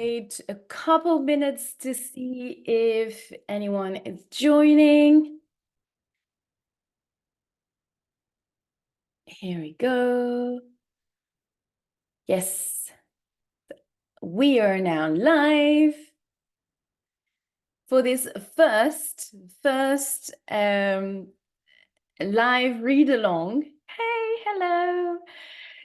Wait a couple minutes to see if anyone is joining. Here we go. Yes, we are now live for this first live read along. Hey, hello.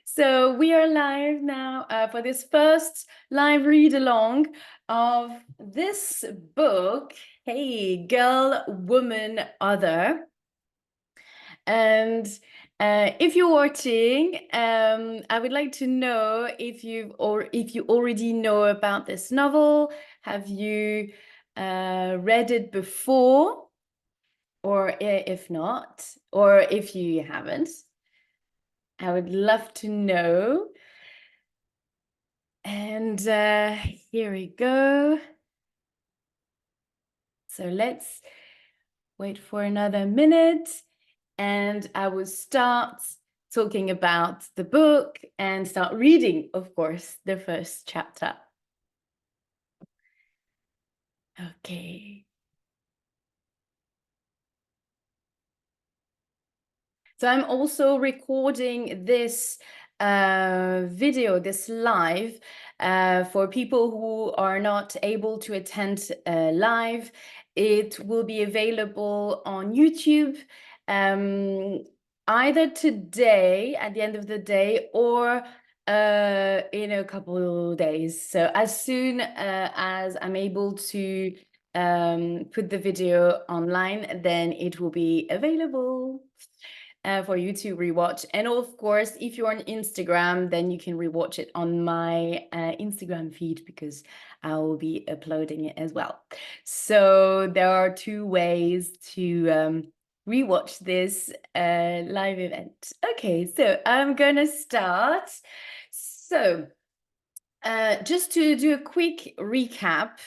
So we are live now for this first live read along of this book, Hey, Girl, Woman, Other. And if you're watching, I would like to know if you already know about this novel. Have you read it before, or if not, or if you haven't? I would love to know. And here we go. So let's wait for another minute. And I will start talking about the book and start reading, of course, the first chapter. Okay. So I'm also recording this video, this live, for people who are not able to attend live. It will be available on YouTube either today at the end of the day or in a couple of days. So as soon as I'm able to put the video online, then it will be available for you to rewatch. And of course, if you're on Instagram, then you can rewatch it on my Instagram feed because I will be uploading it as well. So there are two ways to rewatch this live event. Okay, so I'm gonna start. So just to do a quick recap,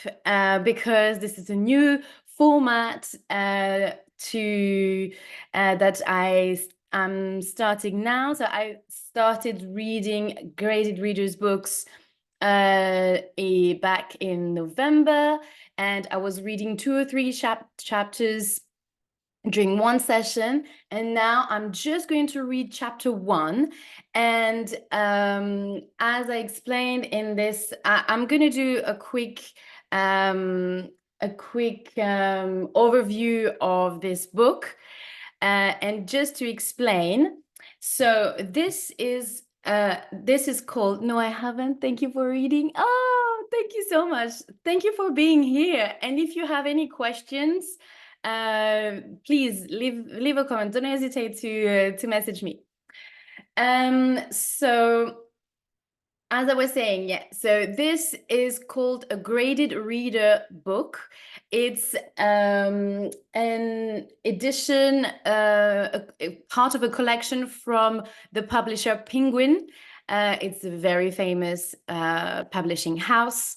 because this is a new format that I'm starting now. So I started reading graded readers books back in November, and I was reading 2 or 3 chapters during one session, and now I'm just going to read chapter 1. And as I explained in this, I'm going to do a quick overview of this book, and just to explain. So this is called No, I Haven't. Thank you for reading. Oh, thank you so much. Thank you for being here. And if you have any questions, please leave a comment. Don't hesitate to message me. So as I was saying, yeah, so this is called a graded reader book. It's an edition, a part of a collection from the publisher Penguin. It's a very famous publishing house.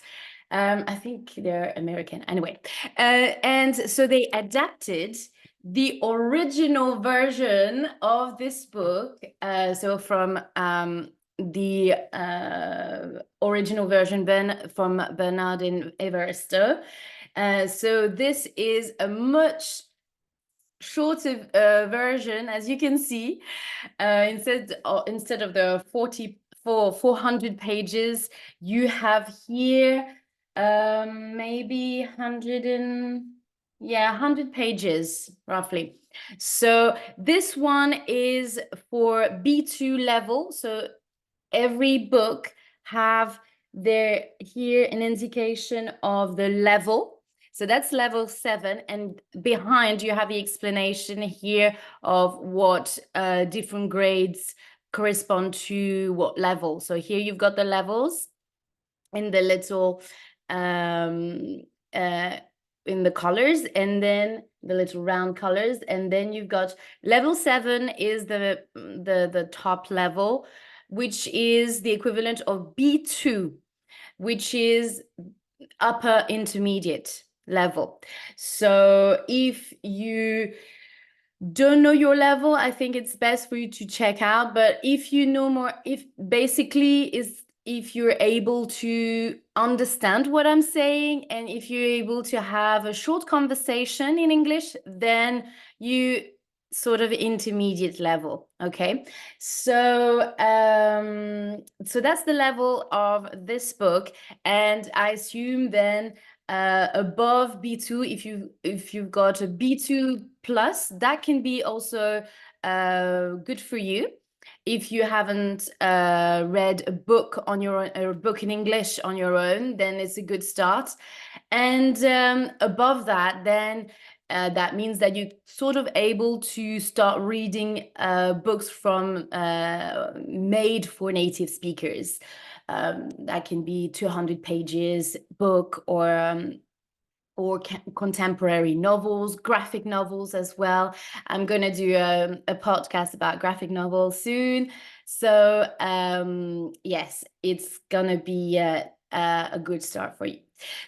I think they're American anyway. And so they adapted the original version of this book. So from the original version from Bernardine Evaristo. So this is a much shorter version, as you can see. Instead of the 400 pages, you have here maybe 100 pages roughly. So this one is for B2 level. So every book have here an indication of the level. So that's level 7, and behind you have the explanation here of what different grades correspond to what level. So here you've got the levels in the little in the colors, and then the little round colors, and then you've got level 7 is the top level, which is the equivalent of B2, which is upper intermediate level. So if you don't know your level, I think it's best for you to check out. But if you know more, if basically is if you're able to understand what I'm saying, and if you're able to have a short conversation in English, then you sort of intermediate level. Okay, so so that's the level of this book, and I assume then above B2, if you've got a B2 plus, that can be also good for you. If you haven't read a book on your own, a book in English on your own, then it's a good start. And above that, then that means that you're sort of able to start reading books from made for native speakers. That can be 200 pages book, or contemporary novels, graphic novels as well. I'm going to do a podcast about graphic novels soon. So yes, it's going to be a good start for you.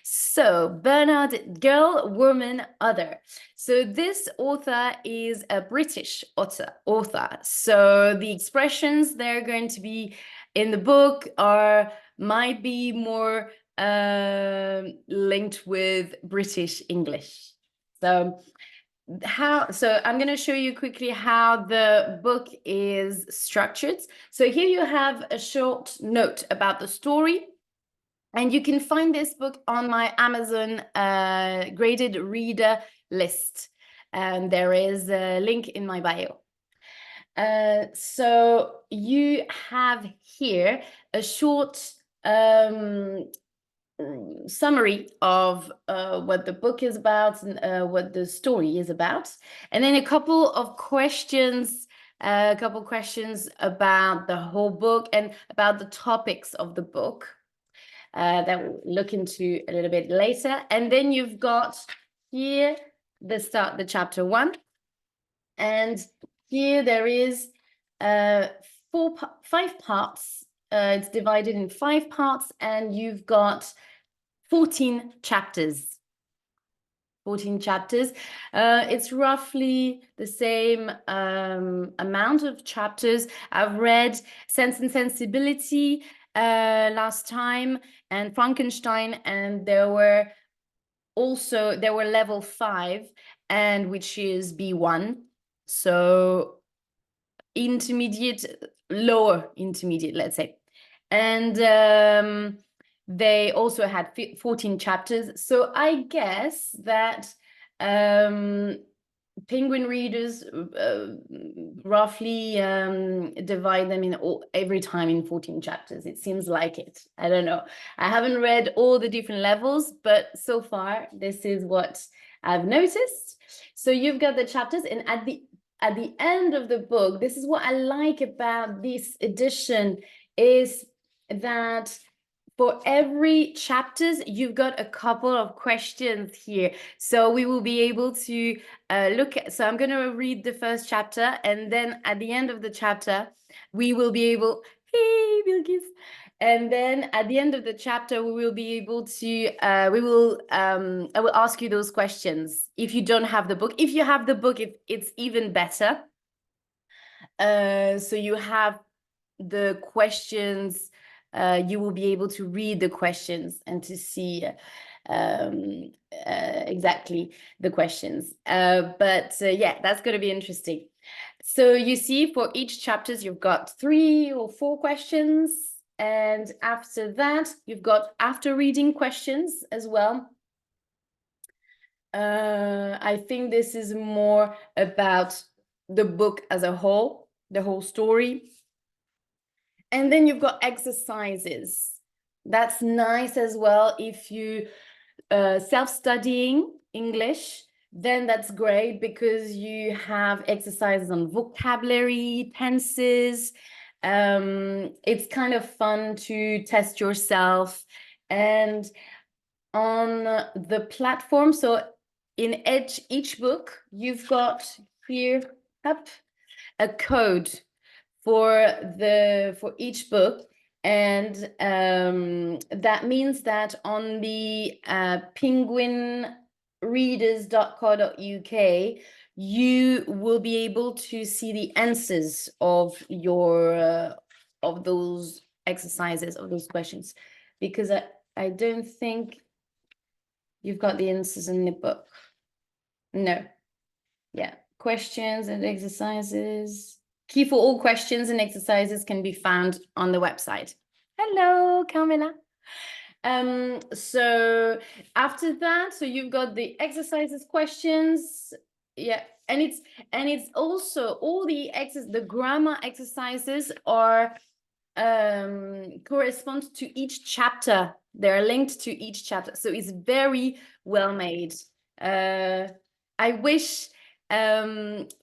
So Bernard, girl, woman, other. So this author is a British author. So the expressions they're going to be in the book might be more linked with British English. So I'm going to show you quickly how the book is structured. So here you have a short note about the story, and you can find this book on my Amazon graded reader list. And there is a link in my bio. So you have here a short summary of what the book is about and what the story is about, and then a couple questions about the whole book and about the topics of the book that we'll look into a little bit later. And then you've got here the chapter 1, and here there is 5 parts. It's divided in 5 parts, and you've got 14 chapters. 14 chapters. It's roughly the same amount of chapters. I've read Sense and Sensibility last time, and Frankenstein, and there were level 5, and which is B1. So lower intermediate, let's say. And they also had 14 chapters. So I guess that Penguin readers roughly divide them every time in 14 chapters. It seems like it. I don't know. I haven't read all the different levels, but so far this is what I've noticed. So you've got the chapters, and at the end of the book, this is what I like about this edition, is that for every chapters, you've got a couple of questions here. So we will be able to look at, so I'm going to read the first chapter, and then at the end of the chapter, we will be able, hey, Bilkis. And then at the end of the chapter, we will be able to, I will ask you those questions. If you don't have the book, if you have the book, it's even better. So you have the questions, you will be able to read the questions and to see exactly the questions. But yeah, that's going to be interesting. So you see, for each chapters, you've got 3 or 4 questions. And after that, you've got after reading questions as well. I think this is more about the book as a whole, the whole story. And then you've got exercises. That's nice as well. If you self-studying English, then that's great, because you have exercises on vocabulary, tenses. It's kind of fun to test yourself. And on the platform, so in each book, you've got here up a code for each book, and that means that on the penguinreaders.co.uk, you will be able to see the answers of your of those exercises of those questions, because I don't think you've got the answers in the book. No. Yeah. Questions and exercises. Key for all questions and exercises can be found on the website. Hello, Carmela. So after that, so you've got the exercises, questions, yeah, and it's also all the grammar exercises are correspond to each chapter. They're linked to each chapter, so it's very well made. I wish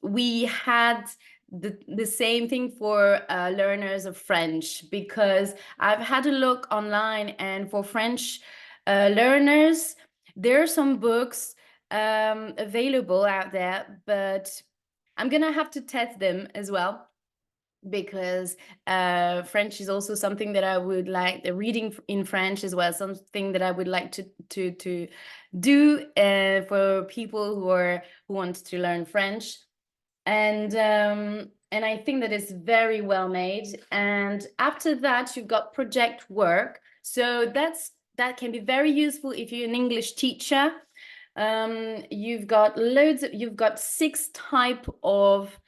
we had the same thing for learners of French, because I've had a look online, and for French learners, there are some books available out there, but I'm gonna have to test them as well, because French is also something that I would like, the reading in French as well, something that I would like to do for people who want to learn French. And I think that it's very well made. And after that, you've got project work. So that can be very useful if you're an English teacher. You've got 6 type of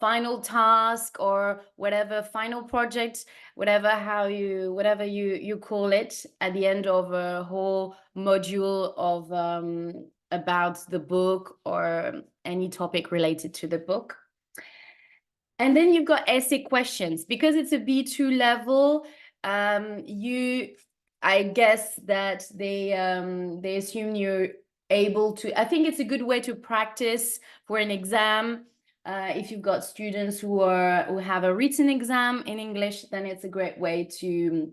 final task, or whatever, final project, whatever you call it, at the end of a whole module of about the book or any topic related to the book. And then you've got essay questions. Because it's a B2 level, I guess that they assume you're able to, I think it's a good way to practice for an exam. If you've got students who have a written exam in English, then it's a great way to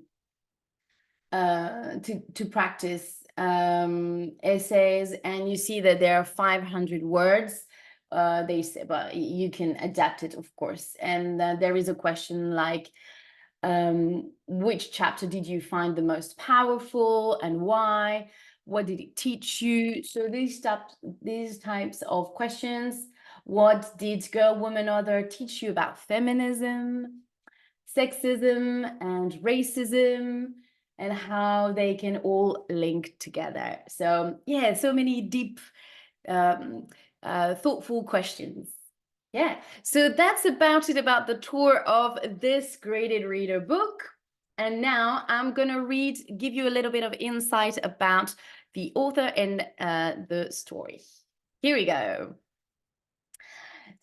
practice essays. And you see that there are 500 words. They say, but you can adapt it, of course. And there is a question like, which chapter did you find the most powerful, and why? What did it teach you? So these types of questions. What did Girl, Woman, Other teach you about feminism, sexism, and racism, and how they can all link together? So yeah, so many deep, thoughtful questions. Yeah, so that's about it about the tour of this graded reader book. And now I'm gonna give you a little bit of insight about the author and the story. Here we go.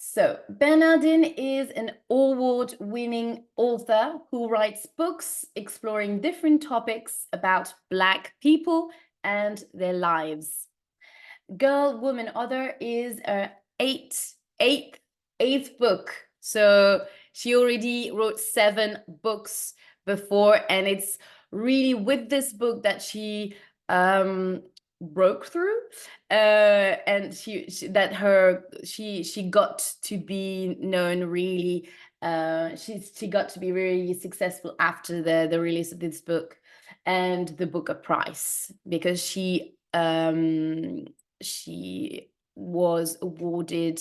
So Bernardine is an award-winning author who writes books exploring different topics about Black people and their lives. Girl, Woman, Other is her eighth book. So she already wrote 7 books before, and it's really with this book that she broke through, and she got to be known really. She got to be really successful after the release of this book and the Booker Prize, because she was awarded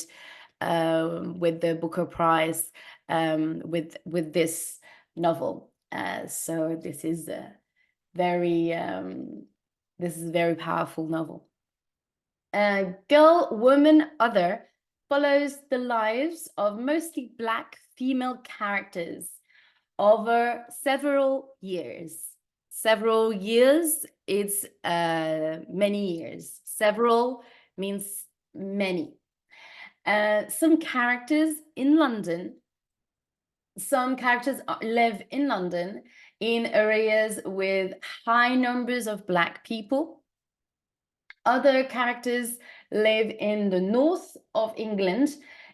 with the Booker Prize with this novel. So this is a very powerful novel. Girl, Woman, Other follows the lives of mostly Black female characters over several years. Several years, it's many years. Several means many. Some characters in London, some characters live in London in areas with high numbers of Black people. Other characters live in the north of England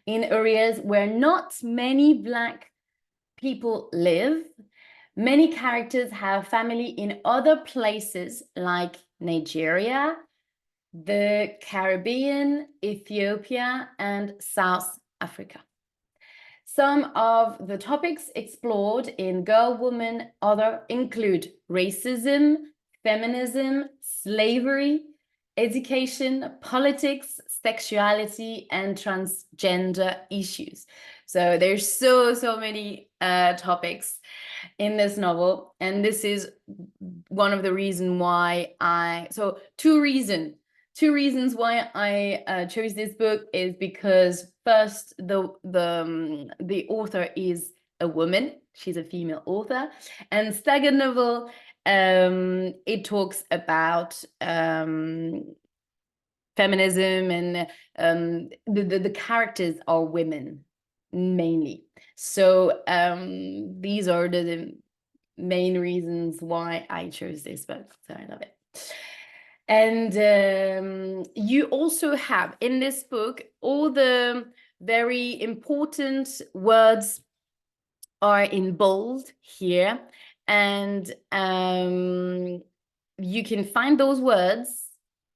in areas where not many Black people live. Many characters have family in other places like Nigeria, the Caribbean, Ethiopia, and South Africa. Some of the topics explored in Girl, Woman, Other include racism, feminism, slavery, education, politics, sexuality, and transgender issues. So there's so many topics. in this novel. And this is one of the reasons why so two reasons why I chose this book is because first, the author is a woman. She's a female author. And second of all, it talks about feminism, and the characters are women mainly. So these are the main reasons why I chose this book. So I love it. And you also have in this book all the very important words are in bold here. And you can find those words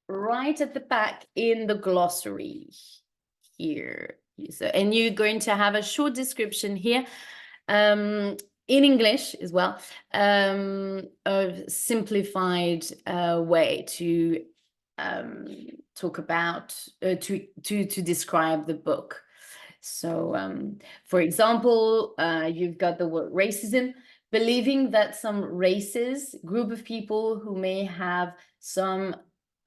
right at the back in the glossary here. So, and you're going to have a short description here in English as well, of simplified way to talk about, to describe the book. So, for example, you've got the word racism, believing that some races, group of people who may have some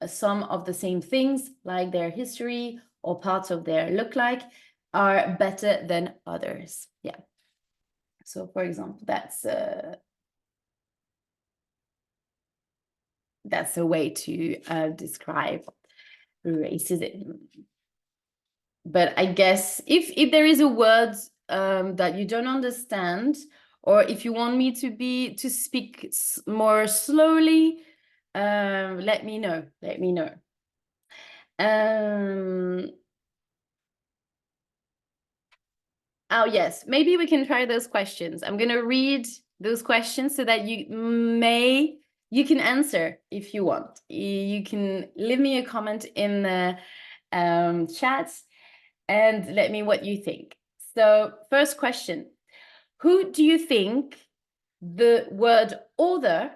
of the same things, like their history or parts of their look like, are better than others. Yeah. So, for example, that's a way to describe racism. But I guess if there is a word that you don't understand, or if you want me to speak more slowly, let me know. Let me know. Oh yes, maybe we can try those questions. I'm gonna read those questions so that you can answer if you want. You can leave me a comment in the chat and let me what you think. So first question, who do you think the word other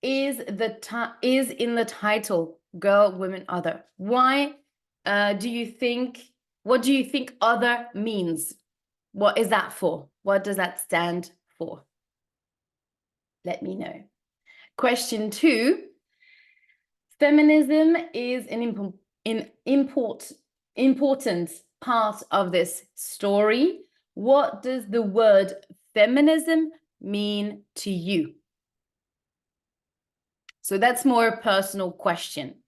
is in the title, girl, women, other? Why do you think, what do you think other means? What is that for? What does that stand for? Let me know. Question 2, feminism is an important part of this story. What does the word feminism mean to you? So that's more a personal question.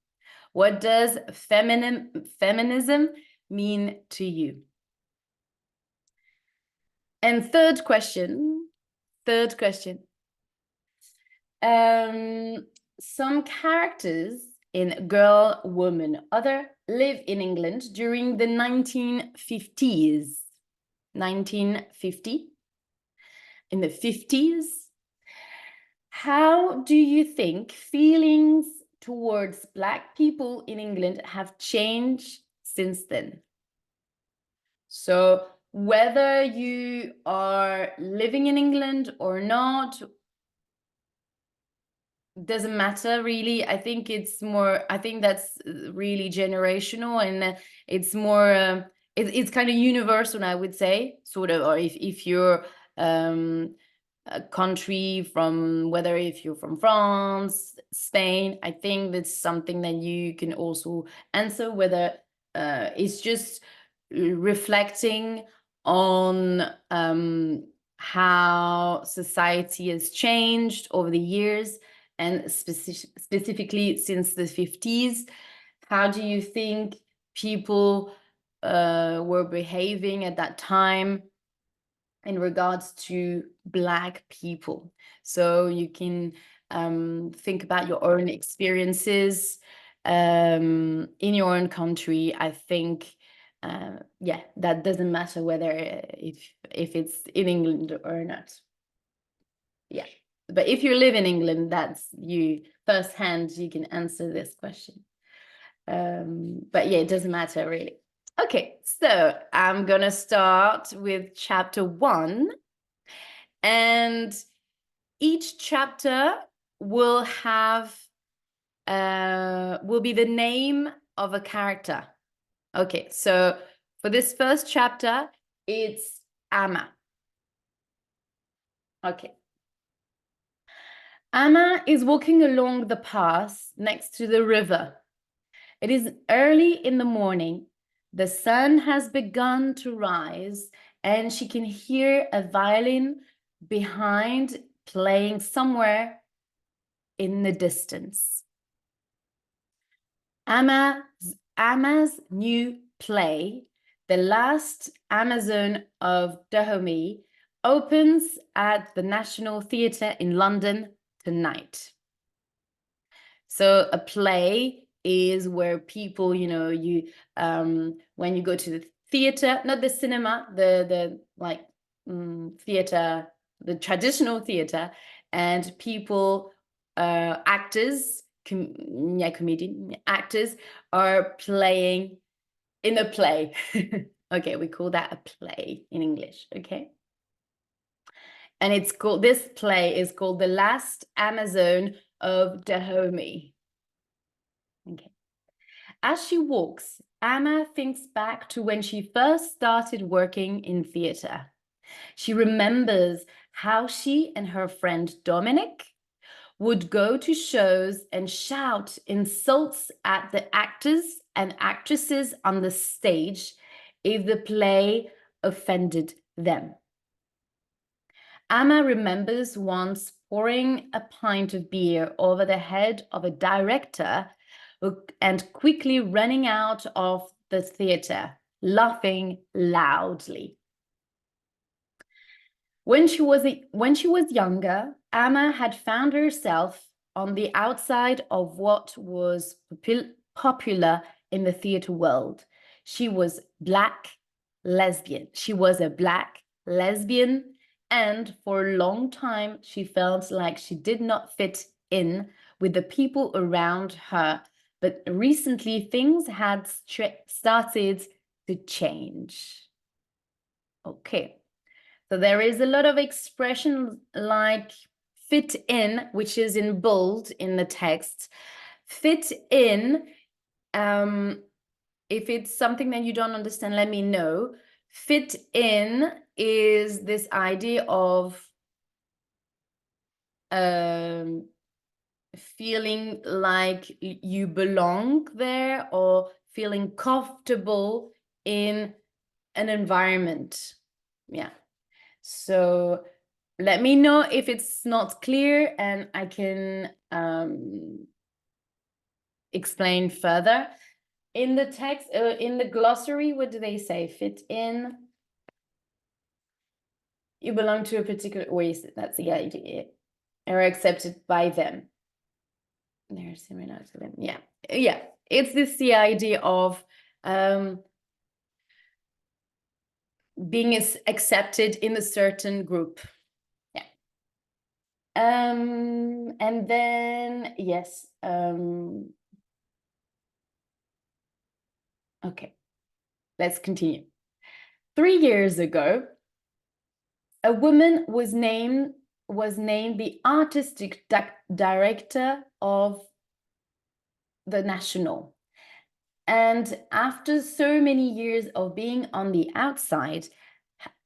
What does feminism mean to you? And third question. Some characters in Girl, Woman, Other live in England during the 1950s. 1950? In the 50s? How do you think feelings towards Black people in England have changed since then? So whether you are living in England or not, doesn't matter really. I think that's really generational, and it's more it's kind of universal, I would say, sort of. Or if you're a country from, whether if you're from France, Spain, I think that's something that you can also answer, whether it's just reflecting on how society has changed over the years, and specifically since the 50s. How do you think people were behaving at that time in regards to Black people? So you can think about your own experiences in your own country. I think yeah, that doesn't matter whether if it's in England or not. Yeah, but if you live in England, that's you firsthand, you can answer this question. But yeah, it doesn't matter really. Okay, so I'm gonna start with chapter 1, and each chapter will have will be the name of a character. Okay, so for this first chapter, it's Amma. Okay. Amma is walking along the path next to the river. It is early in the morning. The sun has begun to rise, and she can hear a violin behind playing somewhere in the distance. Amma's new play, The Last Amazon of Dahomey, opens at the National Theatre in London tonight. So a play is where people, when you go to the theater, not the cinema, the like theater, the traditional theater, and people, actors, comedian actors are playing in a play. Okay, we call that a play in English. Okay. And this play is called The Last Amazon of Dahomey. Okay. As she walks, Amma thinks back to when she first started working in theatre. She remembers how she and her friend Dominic would go to shows and shout insults at the actors and actresses on the stage if the play offended them. Amma remembers once pouring a pint of beer over the head of a director and quickly running out of the theater, laughing loudly. When she was younger, Amma had found herself on the outside of what was popular in the theater world. She was lesbian. She was a black lesbian, and for a long time, she felt like she did not fit in with the people around her. But recently, things had started to change. Okay. So there is a lot of expression like fit in, which is in bold in the text. Fit in, if it's something that you don't understand, let me know. Fit in is this idea of feeling like you belong there or feeling comfortable in an environment. Yeah. So let me know if it's not clear and I can explain further. In the text, in the glossary, what do they say? Fit in. You belong to a particular race. That's the idea. Or accepted by them. They're similar to them. Yeah. Yeah. It's the idea of being accepted in a certain group. Yeah. And then, yes. Okay, let's continue. 3 years ago, a woman was named the artistic director of the National. And after so many years of being on the outside,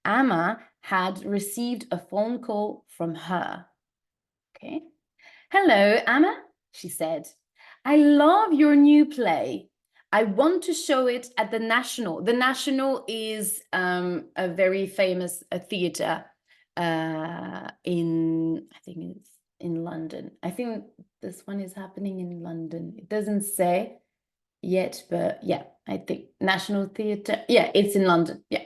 Amma had received a phone call from her. Okay. Hello, Amma, she said. I love your new play. I want to show it at the National. The National is a very famous theatre I think it's in London. I think this one is happening in London. It doesn't say yet, but yeah, I think National Theatre. Yeah, it's in London. Yeah.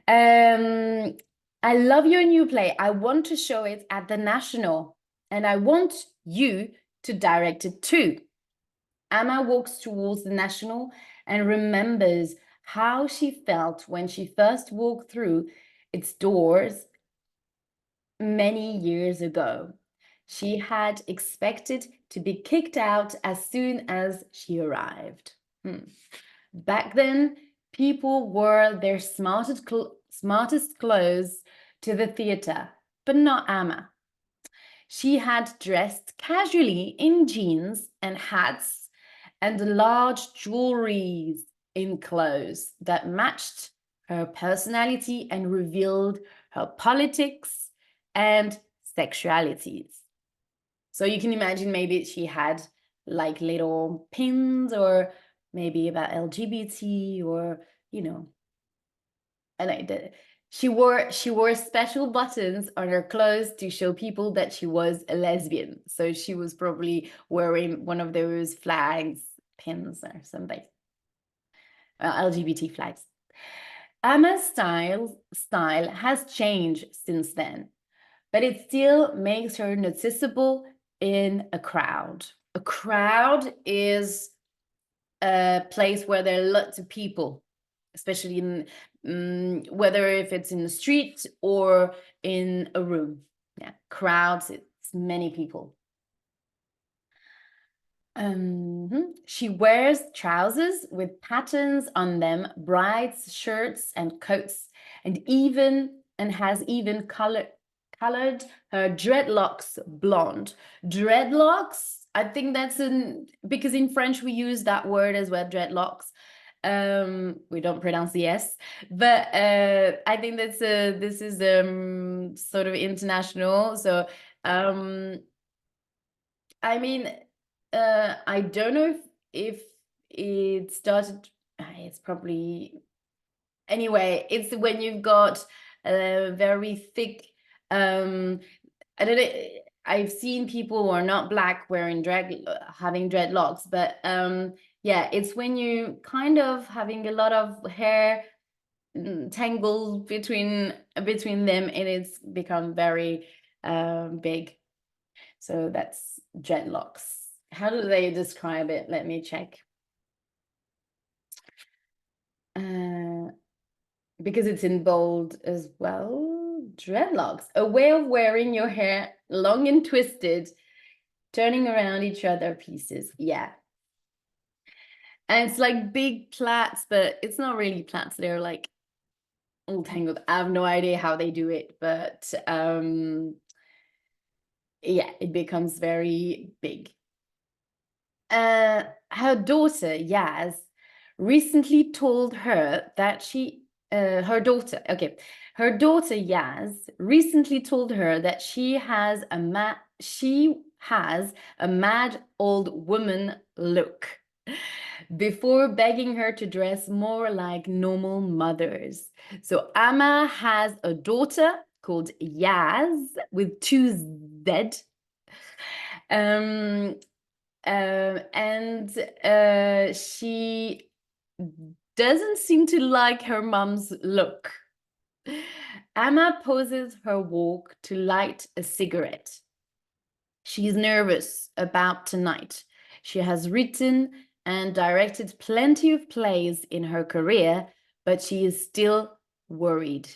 I love your new play. I want to show it at the National, and I want you to direct it too. Amma walks towards the National and remembers how she felt when she first walked through its doors many years ago. She had expected to be kicked out as soon as she arrived. Back then, people wore their smartest clothes to the theater, but not Amma. She had dressed casually in jeans and hats and large jewelries in clothes that matched her personality and revealed her politics and sexualities. So you can imagine maybe she had like little pins, or maybe about LGBT, or you know, and I did. She wore special buttons on her clothes to show people that she was a lesbian. So she was probably wearing one of those flags, pins, or something. LGBT flags. Amma's style has changed since then, but it still makes her noticeable in a crowd. A crowd is a place where there are lots of people, especially in whether if it's in the street or in a room. Yeah, crowds, it's many people. She wears trousers with patterns on them, bright shirts and coats, and has even colored her dreadlocks blonde. Dreadlocks, I think that's because in French we use that word as well, dreadlocks. We don't pronounce the S, but I think this is sort of international. So I mean, I don't know if it started. It's probably anyway. It's when you've got a very thick. I don't know. I've seen people who are not black wearing having dreadlocks, but yeah, it's when you kind of having a lot of hair tangled between them, and it's become very big. So that's dreadlocks. How do they describe it? Let me check. Because it's in bold as well. Dreadlocks, a way of wearing your hair long and twisted, turning around each other pieces. Yeah. And it's like big plaits, but it's not really plaits. They're like all tangled. I have no idea how they do it, but yeah, it becomes very big. Her daughter, Yaz, recently told her that her daughter Yaz recently told her that she has a mad old woman look, before begging her to dress more like normal mothers. So Amma has a daughter called Yaz with two Z. Um, and she doesn't seem to like her mom's look. Amma pauses her walk to light a cigarette. She's nervous about tonight. She has written and directed plenty of plays in her career, but she is still worried.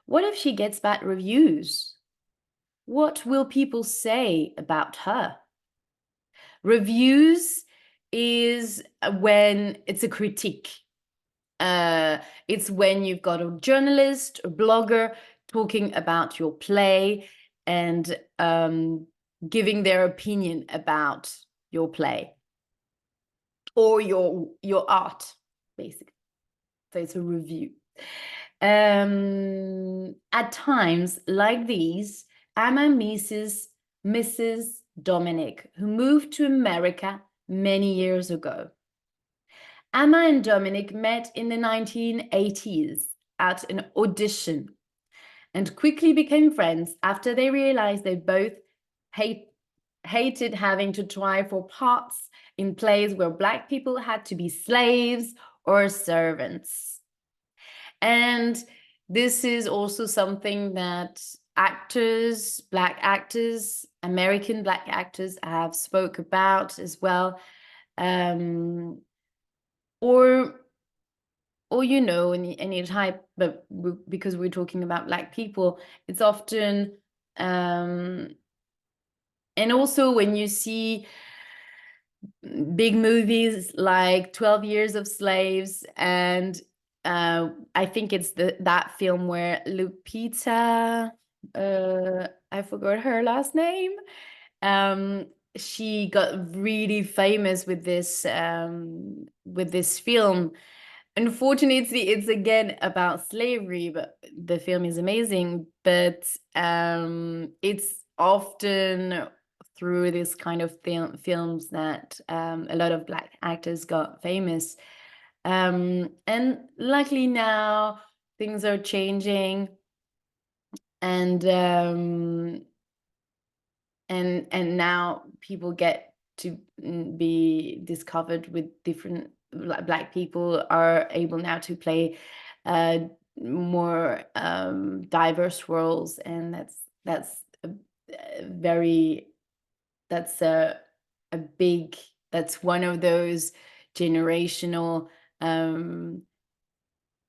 What if she gets bad reviews? What will people say about her? Reviews is when it's a critique. It's when you've got a journalist, a blogger talking about your play and giving their opinion about your play or your art, basically. So it's a review. At times like these, Amma misses Dominic, who moved to America many years ago. Amma and Dominic met in the 1980s at an audition and quickly became friends after they realized they both hated having to try for parts in plays where Black people had to be slaves or servants. And this is also something that Black actors, American Black actors have spoke about as well. Or you know, any type, but because we're talking about Black people, it's often and also when you see big movies like 12 Years of Slaves, and I think it's that film where Lupita, I forgot her last name, she got really famous with this film. Unfortunately, it's again about slavery, but the film is amazing. But it's often through this kind of films that a lot of Black actors got famous. And luckily now things are changing, and now people get to be discovered with different Black people are able now to play uh, more diverse roles, and that's very that's a big that's one of those generational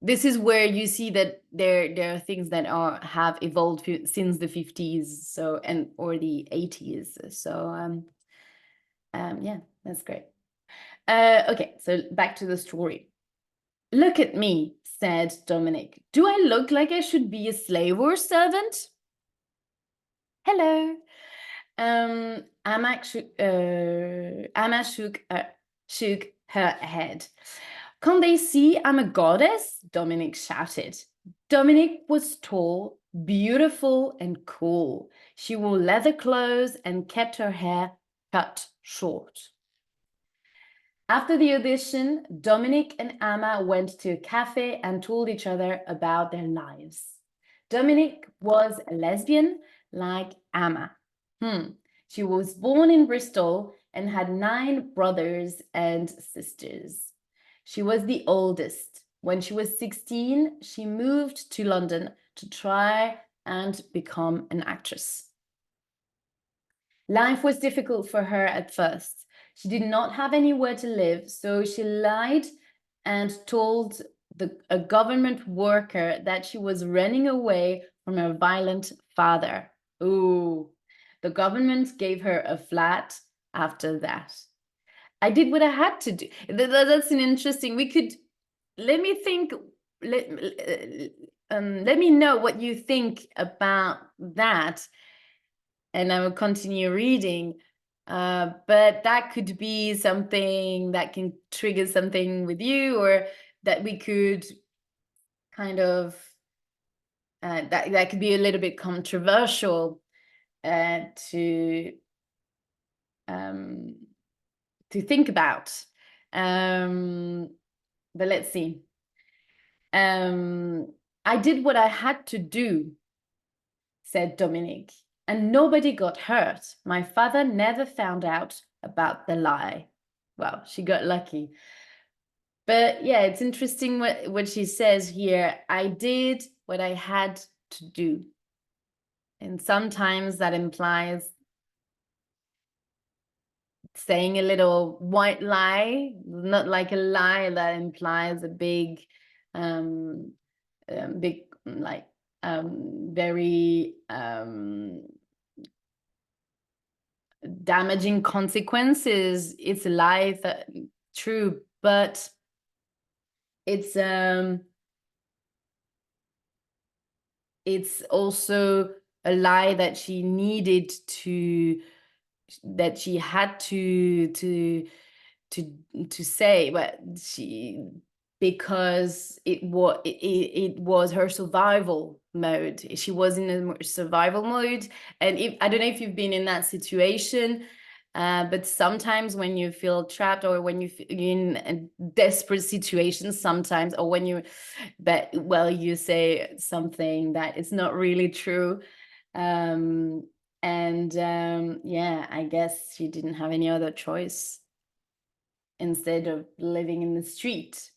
this is where you see that there are things that have evolved since the 50s, so, and or the 80s. So yeah, that's great. Okay, so back to the story. Look at me, said Dominic. Do I look like I should be a slave or servant? Hello. Amma shook her head. Can't they see I'm a goddess? Dominic shouted. Dominic was tall, beautiful, and cool. She wore leather clothes and kept her hair cut short. After the audition, Dominic and Amma went to a cafe and told each other about their lives. Dominic was a lesbian like Amma. She was born in Bristol and had 9 brothers and sisters. She was the oldest. When she was 16, she moved to London to try and become an actress. Life was difficult for her at first. She did not have anywhere to live, so she lied and told a government worker that she was running away from her violent father. Ooh, the government gave her a flat after that. I did what I had to do. That's an interesting, we could, let me think, let me know what you think about that, and I will continue reading. But that could be something that can trigger something with you, or that we could kind of, that could be a little bit controversial to think about. But let's see. I did what I had to do, said Dominic, and nobody got hurt. My father never found out about the lie. Well, she got lucky. But yeah, it's interesting what she says here. I did what I had to do. And sometimes that implies saying a little white lie, not like a lie that implies a big, like very damaging consequences. It's a lie, true, but it's also a lie that she needed to, that she had to say, but she, because it was her survival mode. She was in a survival mode, and I don't know if you've been in that situation, but sometimes when you feel trapped, or when you're in a desperate situation, sometimes, or when you, but well, you say something that is not really true. Yeah, I guess she didn't have any other choice instead of living in the street.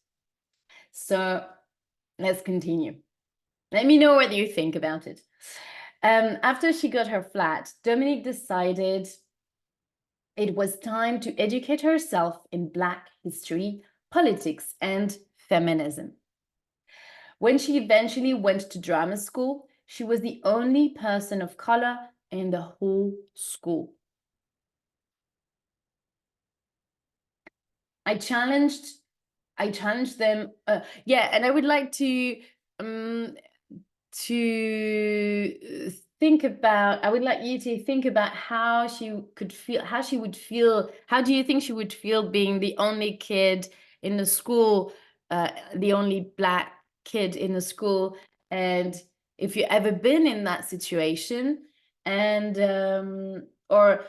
So let's continue. Let me know what you think about it. After she got her flat, Dominique decided it was time to educate herself in Black history, politics, and feminism. When she eventually went to drama school, she was the only person of color in the whole school. I challenged them. Yeah, and I would like to think about. I would like you to think about how she could feel. How she would feel. How do you think she would feel being the only kid in the school the only Black kid in the school, and if you've ever been in that situation, and or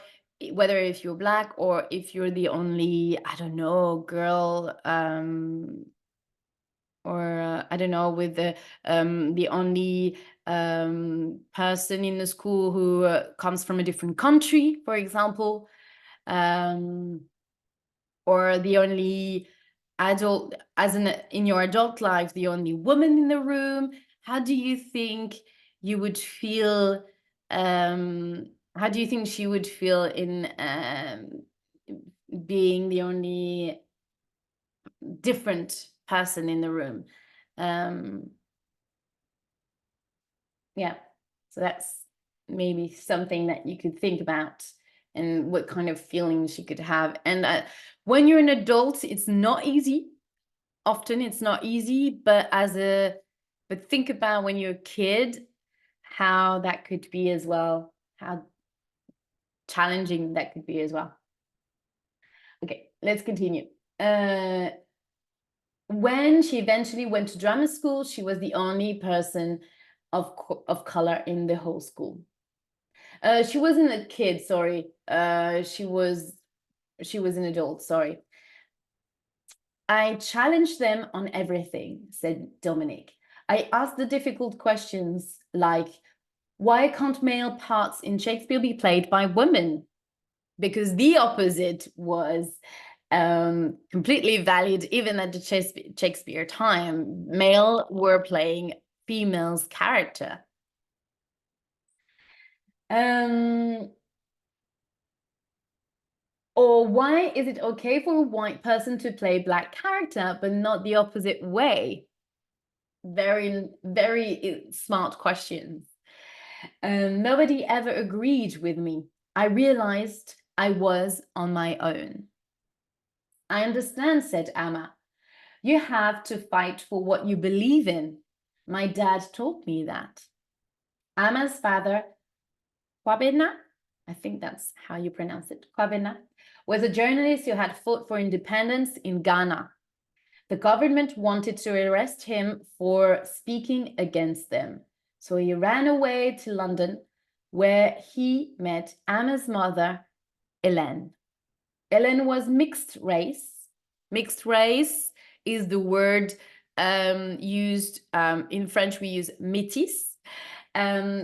whether if you're Black or if you're the only, I don't know, girl, or I don't know, with the only person in the school who comes from a different country, for example, or the only adult, as in your adult life, the only woman in the room. How do you think you would feel? How do you think she would feel in being the only different person in the room? Yeah, so that's maybe something that you could think about, and what kind of feelings you could have. And when you're an adult, it's not easy. Often it's not easy, but think about when you're a kid, how that could be as well, how challenging that could be as well. Okay, let's continue. When she eventually went to drama school, she was the only person of color in the whole school. She wasn't a kid, sorry. She was an adult, sorry. I challenged them on everything, said Dominic. I asked the difficult questions like, why can't male parts in Shakespeare be played by women? Because the opposite was completely valid, even at the Shakespeare time. Male were playing female's character. Or why is it okay for a white person to play Black character, but not the opposite way? Very, very smart questions. Nobody ever agreed with me. I realized I was on my own. I understand, said Amma. You have to fight for what you believe in. My dad taught me that. Amma's father, Kwabena, I think that's how you pronounce it, Kwabena, was a journalist who had fought for independence in Ghana. The government wanted to arrest him for speaking against them. So he ran away to London, where he met Amma's mother, Hélène. Hélène was mixed race. Mixed race is the word used in French. We use métis.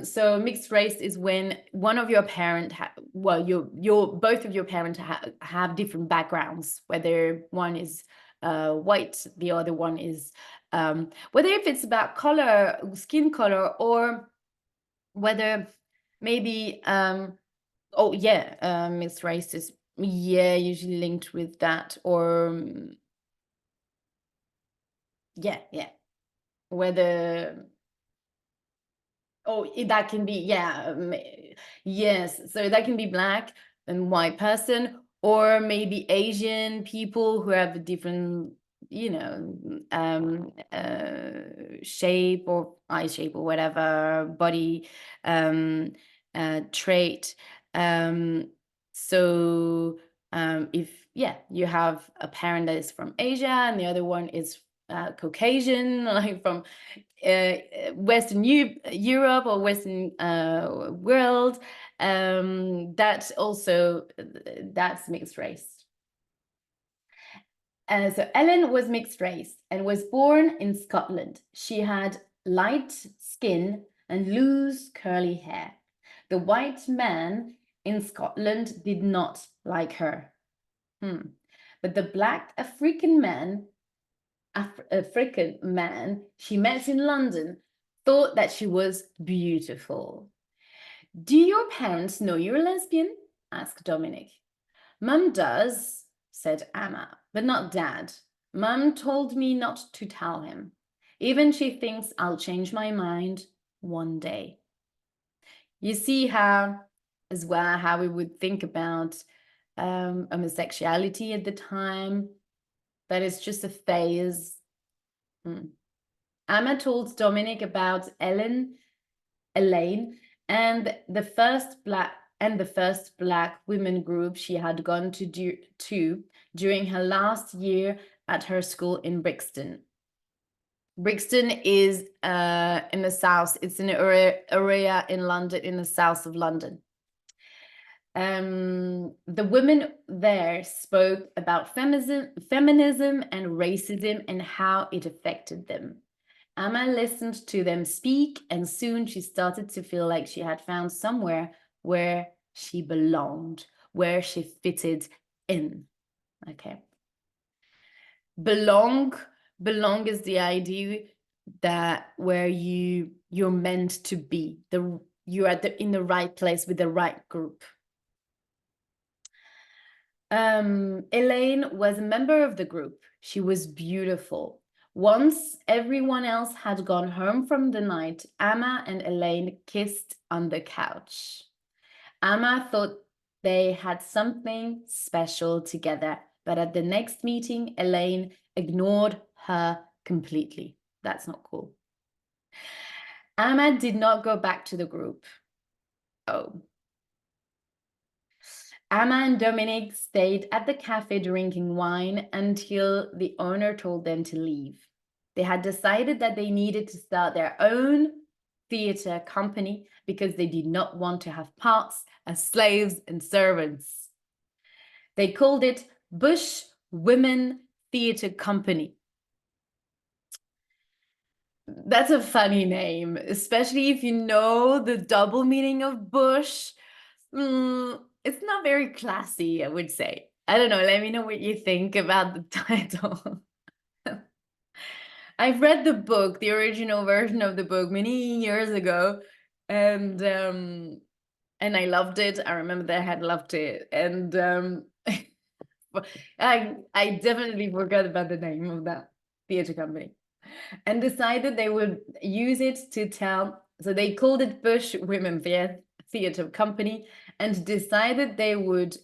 So mixed race is when one of your parents, both of your parents have different backgrounds, whether one is white, the other one is, whether if it's about color, skin color, or whether maybe, mixed race is, usually linked with that, or whether, that can be, yes, so that can be Black and white person, or maybe Asian people who have a different, shape or eye shape or whatever, body trait. So if you have a parent that is from Asia and the other one is Caucasian, like from Western Europe or Western world, that's mixed race. So Ellen was mixed race and was born in Scotland. She had light skin and loose curly hair. The white man in Scotland did not like her. But the Black African man she met in London thought that she was beautiful. Do your parents know you're a lesbian? Asked Dominic. Mum does, said Amma, but not Dad. Mum told me not to tell him. Even she thinks I'll change my mind one day. You see how we would think about homosexuality at the time, that it's just a phase. Amma told Dominic about Elaine, and the first Black women group she had gone to during her last year at her school in Brixton. Brixton is in the south. It's an area in London, in the south of London. The women there spoke about feminism and racism and how it affected them. Amma listened to them speak, and soon she started to feel like she had found somewhere where she belonged, where she fitted in. Okay. Belong is the idea that where you're meant to be, you're in the right place with the right group. Elaine was a member of the group. She was beautiful. Once everyone else had gone home from the night, Amma and Elaine kissed on the couch. Amma thought they had something special together, but at the next meeting, Elaine ignored her completely. That's not cool. Amma did not go back to the group. Oh. Amma and Dominic stayed at the cafe drinking wine until the owner told them to leave. They had decided that they needed to start their own theatre company because they did not want to have parts as slaves and servants. They called it Bush Women Theatre Company. That's a funny name, especially if you know the double meaning of bush. It's not very classy, I would say. I don't know. Let me know what you think about the title. I've read the book, the original version of the book, many years ago, and I loved it. I remember that I had loved it, and I definitely forgot about the name of that theatre company, and decided they would use it to tell. So they called it Bush Women Theatre Company, and decided they would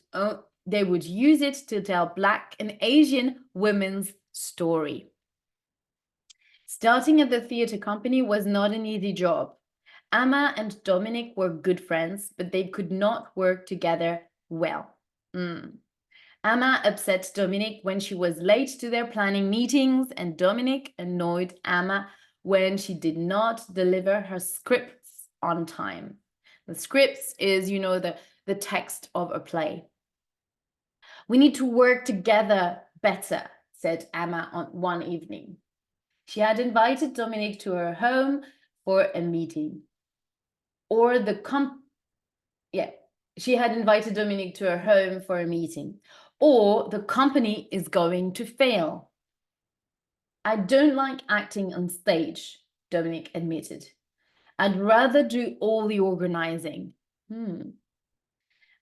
use it to tell Black and Asian women's story. Starting at the theatre company was not an easy job. Amma and Dominic were good friends, but they could not work together well. Amma upset Dominic when she was late to their planning meetings, and Dominic annoyed Amma when she did not deliver her scripts on time. The scripts is, you know, the text of a play. We need to work together better, said Amma on one evening. She had invited Dominic to her home for a meeting. She had invited Dominic to her home for a meeting. Or the company is going to fail. I don't like acting on stage, Dominic admitted. I'd rather do all the organizing.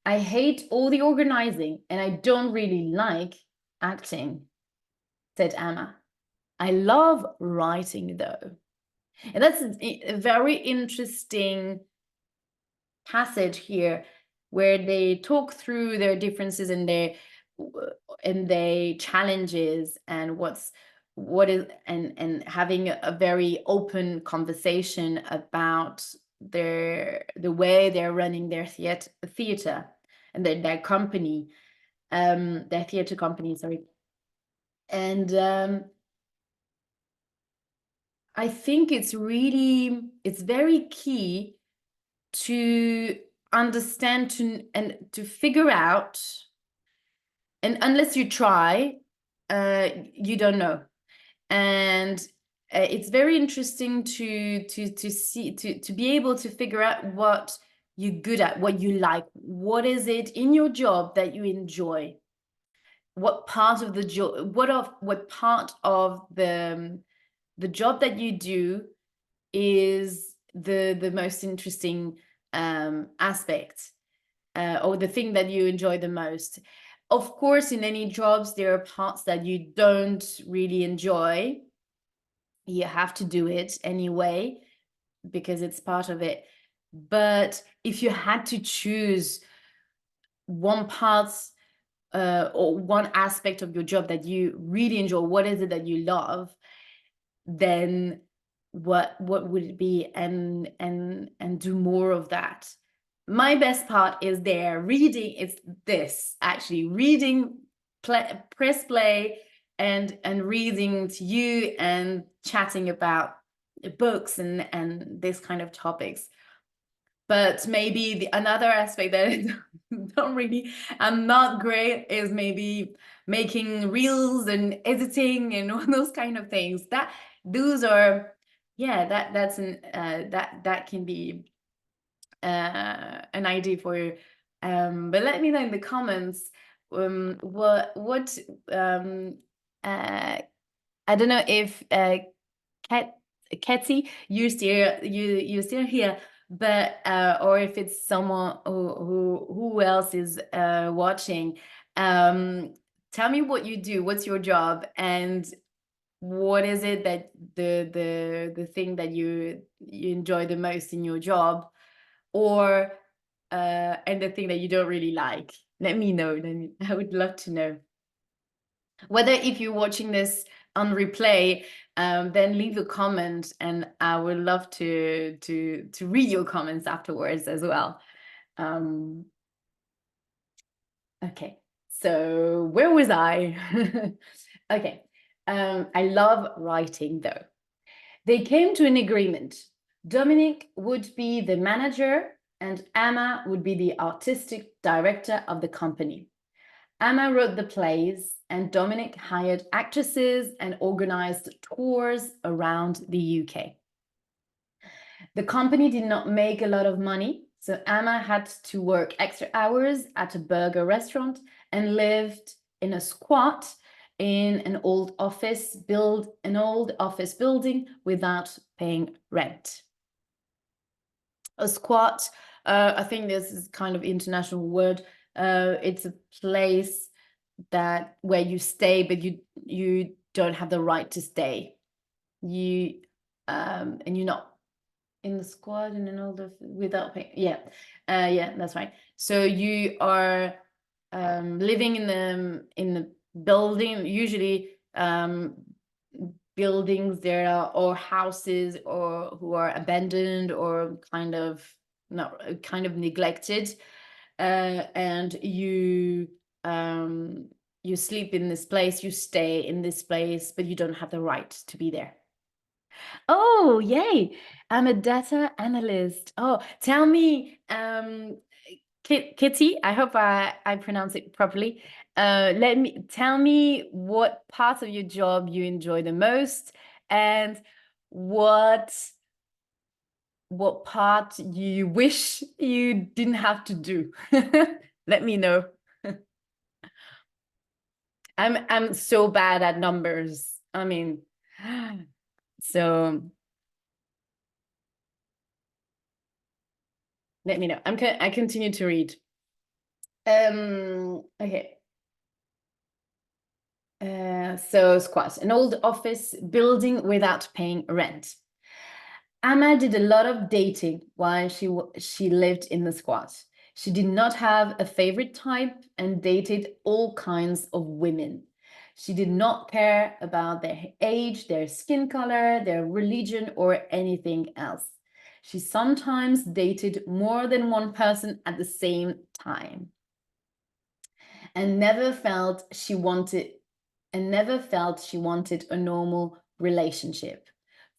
I hate all the organizing and I don't really like acting, said Amma. I love writing though. And that's a very interesting passage here where they talk through their differences and their challenges and what is and having a very open conversation about the way they're running their theater and their company, their theater company, sorry. And I think it's very key to understand and to figure out, and unless you try, you don't know. And it's very interesting to see to be able to figure out what you're good at, what you like, what is it in your job that you enjoy, what part of the job, what part of the job that you do is the most interesting aspect, or the thing that you enjoy the most. Of course, in any jobs, there are parts that you don't really enjoy. You have to do it anyway because it's part of it. But if you had to choose one part or one aspect of your job that you really enjoy, what is it that you love, then what would it be? And do more of that. My best part is reading. It's this, actually, reading, press play and reading to you and chatting about books and this kind of topics. But maybe another aspect that I don't really, I'm not great, is maybe making reels and editing and all those kind of things. Those are, yeah, that can be an idea for you. But let me know in the comments what I don't know if Katie, you're still here, but or if it's someone who else is watching. Tell me what you do. What's your job, and what is it that the thing that you enjoy the most in your job, or and the thing that you don't really like. Let me know. I would love to know. Whether if you're watching this on replay, then leave a comment, and I would love to read your comments afterwards as well. Okay, so where was I? Okay, I love writing though. They came to an agreement. Dominic would be the manager and Amma would be the artistic director of the company. Amma wrote the plays, and Dominic hired actresses and organized tours around the UK. The company did not make a lot of money, so Amma had to work extra hours at a burger restaurant and lived in a squat in an old office building without paying rent. A squat, I think this is kind of international word. It's a place where you stay, but you don't have the right to stay. And you're not in the squad and all the without paying. Yeah, that's right. So you are living in the building, usually buildings there are, or houses or who are abandoned or kind of neglected, and you sleep in this place, you stay in this place, but you don't have the right to be there. Oh, yay. I'm a data analyst. Oh, tell me, Kitty, I hope I pronounce it properly. Tell me what part of your job you enjoy the most, and what part you wish you didn't have to do. Let me know. I'm so bad at numbers. I mean, so let me know. I continue to read. Okay. So squat, an old office building without paying rent. Amma did a lot of dating while she lived in the squat. She did not have a favorite type and dated all kinds of women. She did not care about their age, their skin color, their religion, or anything else. She sometimes dated more than one person at the same time, and never felt she wanted a normal relationship.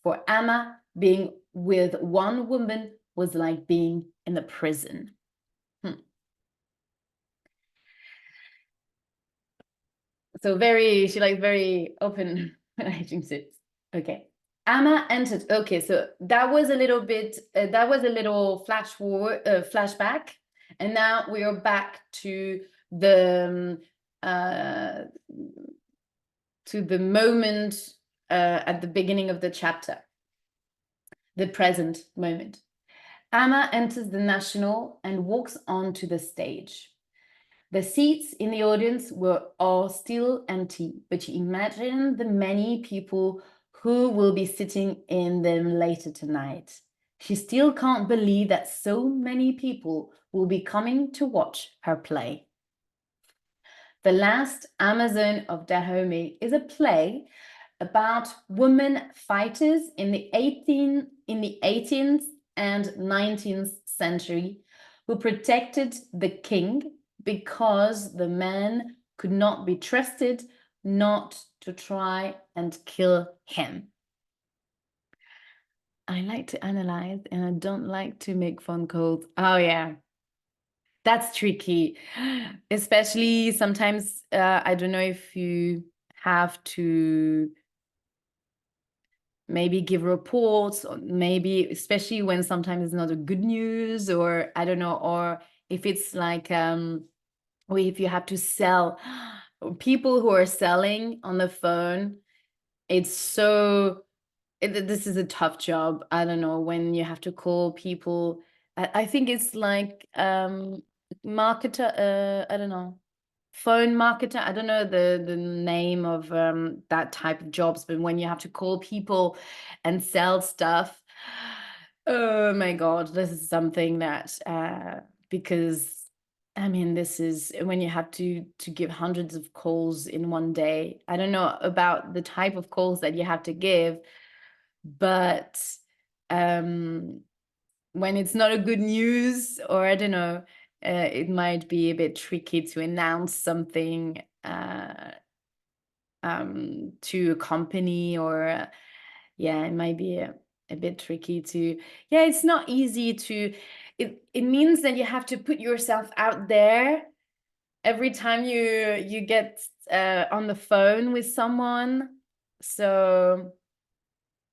For Amma, being with one woman was like being in a prison. So she likes very open relationships. Okay. Amma entered. Okay, so that was a little bit, that was a little flashback. And now we are back to the moment at the beginning of the chapter, the present moment. Amma enters the National and walks onto the stage. The seats in the audience are still empty, but you imagine the many people who will be sitting in them later tonight. She still can't believe that so many people will be coming to watch her play. The Last Amazon of Dahomey is a play about women fighters in the 18th and 19th century who protected the king because the men could not be trusted not to try and kill him. I like to analyze and I don't like to make phone calls. Oh, yeah. That's tricky, especially sometimes. I don't know if you have to maybe give reports, or maybe especially when sometimes it's not a good news, or I don't know, or if it's like or if you have to sell people who are selling on the phone. It's so this is a tough job. I don't know, when you have to call people. I think it's like marketer, I don't know, phone marketer. I don't know the name of that type of jobs, but when you have to call people and sell stuff, oh my God, this is something that because I mean, this is when you have to give hundreds of calls in one day. I don't know about the type of calls that you have to give, but um, when it's not a good news, or I don't know, it might be a bit tricky to announce something to a company, or yeah, it might be a bit tricky to, yeah, it's not easy to, it means that you have to put yourself out there every time you get on the phone with someone. So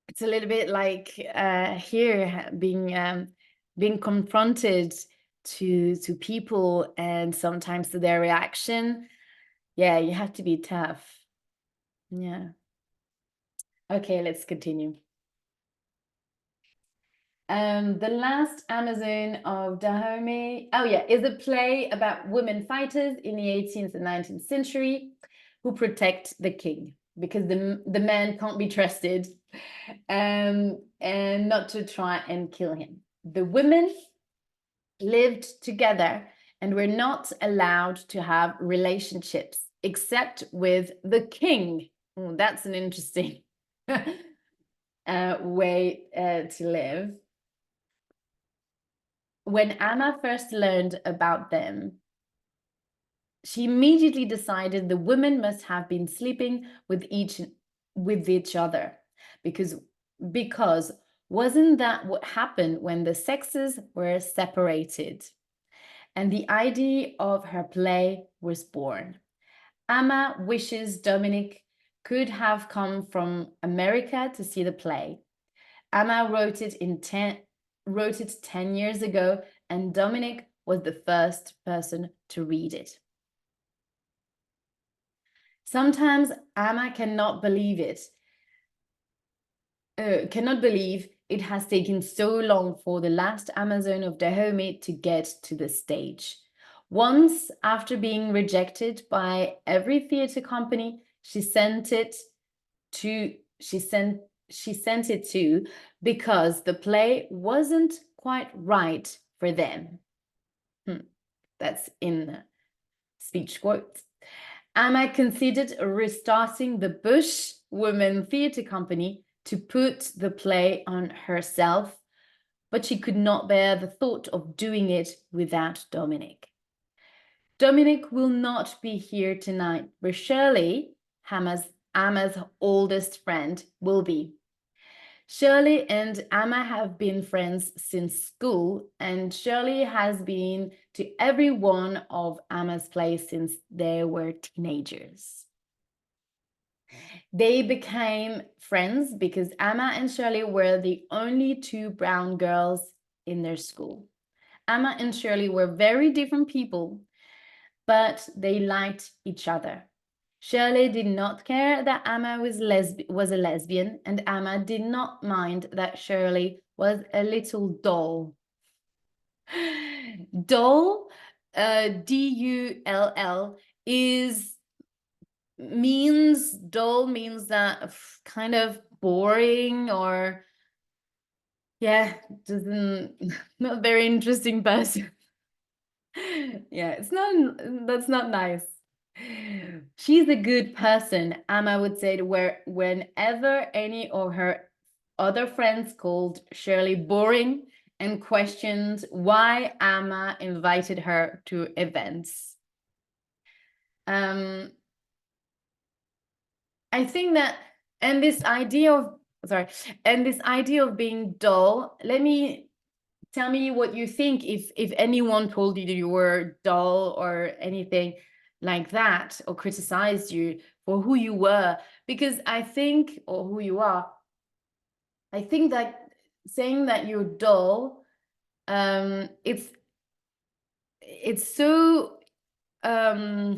it's a little bit like here being confronted to people and sometimes to their reaction. Yeah, you have to be tough. Yeah. Okay, let's continue. The Last Amazon of Dahomey, oh yeah, is a play about women fighters in the 18th and 19th century who protect the king because the man can't be trusted, and not to try and kill him. The women lived together and were not allowed to have relationships except with the king. Oh, that's an interesting way to live. When Amma first learned about them, she immediately decided the women must have been sleeping with each other, because wasn't that what happened when the sexes were separated? And the idea of her play was born. Amma wishes Dominic could have come from America to see the play. Amma wrote it 10 years ago, and Dominic was the first person to read it. Sometimes Amma cannot believe it has taken so long for The Last Amazon of Dahomey to get to the stage. Once, after being rejected by every theatre company, she sent it to because the play wasn't quite right for them. That's in speech quotes. Amma considered restarting the Bush Women Theatre Company to put the play on herself, but she could not bear the thought of doing it without Dominic. Dominic will not be here tonight, but Shirley, Amma's oldest friend, will be. Shirley and Amma have been friends since school, and Shirley has been to every one of Amma's plays since they were teenagers. They became friends because Amma and Shirley were the only two brown girls in their school. Amma and Shirley were very different people, but they liked each other. Shirley did not care that Amma was a lesbian, and Amma did not mind that Shirley was a little doll. Doll, D-U-L-L, means that kind of boring, or yeah, doesn't not very interesting person. Yeah, that's not nice. She's a good person, Amma would say, whenever any of her other friends called Shirley boring and questioned why Amma invited her to events. I think that, and this idea of, sorry, and this idea of being dull, tell me what you think if anyone told you that you were dull or anything like that, or criticized you for who you were, because I think, or who you are, I think that saying that you're dull, it's so uh,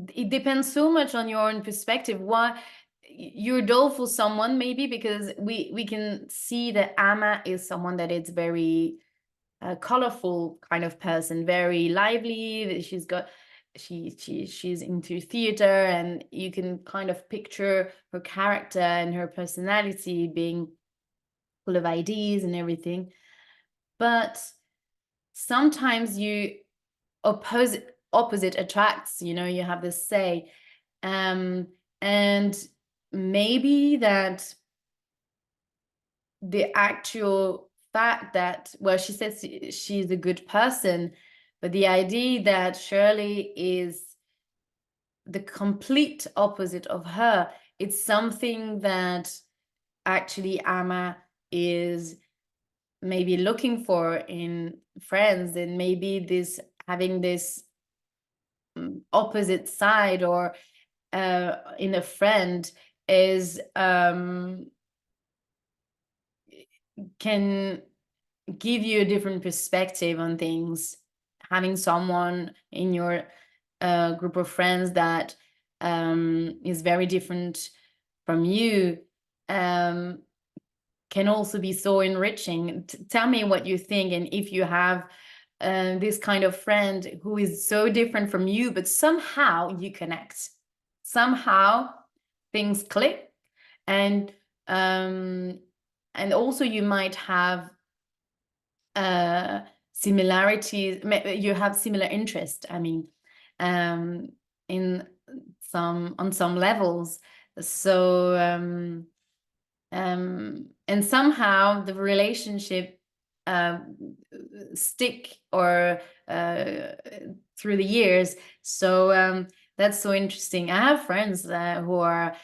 it depends so much on your own perspective. Why you're dull for someone, maybe because we can see that Amma is someone that is very colorful kind of person, very lively. She's into theater, and you can kind of picture her character and her personality being full of ideas and everything. But sometimes you opposite attracts, you have this say. And maybe that the actual fact that, well, she says she's a good person, but the idea that Shirley is the complete opposite of her, it's something that actually Amma is maybe looking for in friends, and maybe this having this opposite side or in a friend is can give you a different perspective on things. Having someone in your group of friends that is very different from you can also be so enriching. Tell me what you think, and if you have this kind of friend who is so different from you, but somehow you connect, somehow things click, and also you might have similarities. You have similar interest, I mean, in on some levels. So and somehow the relationship stick or through the years. So that's so interesting. I have friends who are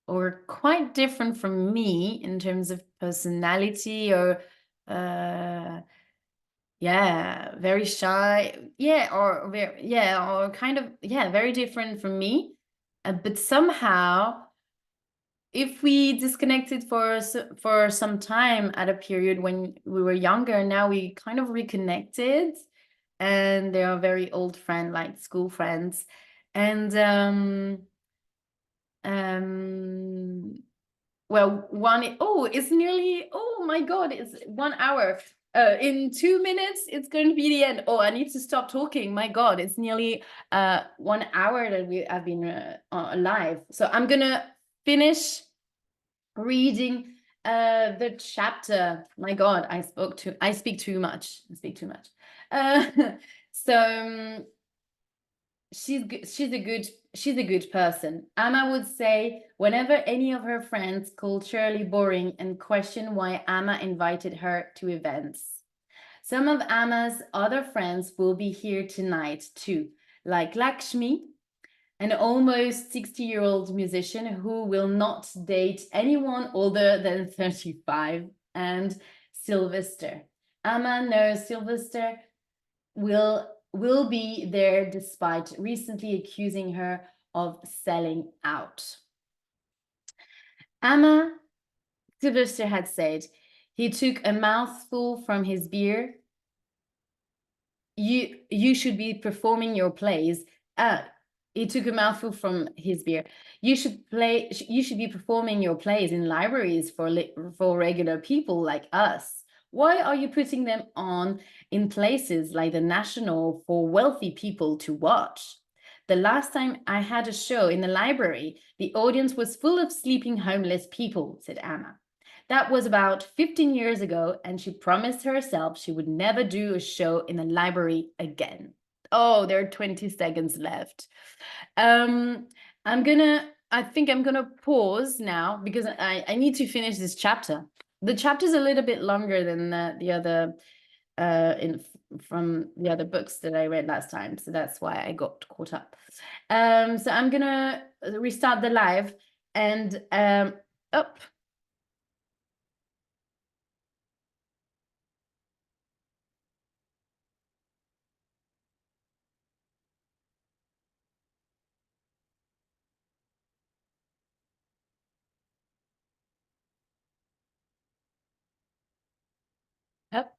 or quite different from me in terms of personality, or yeah, very shy, yeah, or very, yeah, or kind of, yeah, very different from me. But somehow, if we disconnected for some time at a period when we were younger, now we kind of reconnected, and they are very old friend, like school friends. And well, it's nearly, oh my God, it's 1 hour. In 2 minutes, it's going to be the end. Oh, I need to stop talking. My God, it's nearly 1 hour that we have been live. So I'm gonna finish reading the chapter. My God, I speak too much. I speak too much. So she's a good person. Amma would say whenever any of her friends called Shirley boring and questioned why Amma invited her to events. Some of Amma's other friends will be here tonight too, like Lakshmi, an almost 60-year-old musician who will not date anyone older than 35, and Sylvester. Amma knows Sylvester will be there despite recently accusing her of selling out. Amma, Sylvester had said, he took a mouthful from his beer. You should be performing your plays. He took a mouthful from his beer. You should be performing your plays in libraries for regular people like us. Why are you putting them on in places like the National for wealthy people to watch? The last time I had a show in the library, the audience was full of sleeping homeless people, said Amma. That was about 15 years ago, and she promised herself she would never do a show in a library again. Oh, there are 20 seconds left. I think I'm gonna pause now because I need to finish this chapter. The chapter is a little bit longer than the other from the other books that I read last time. So that's why I got caught up. So I'm gonna restart the live and up. Up.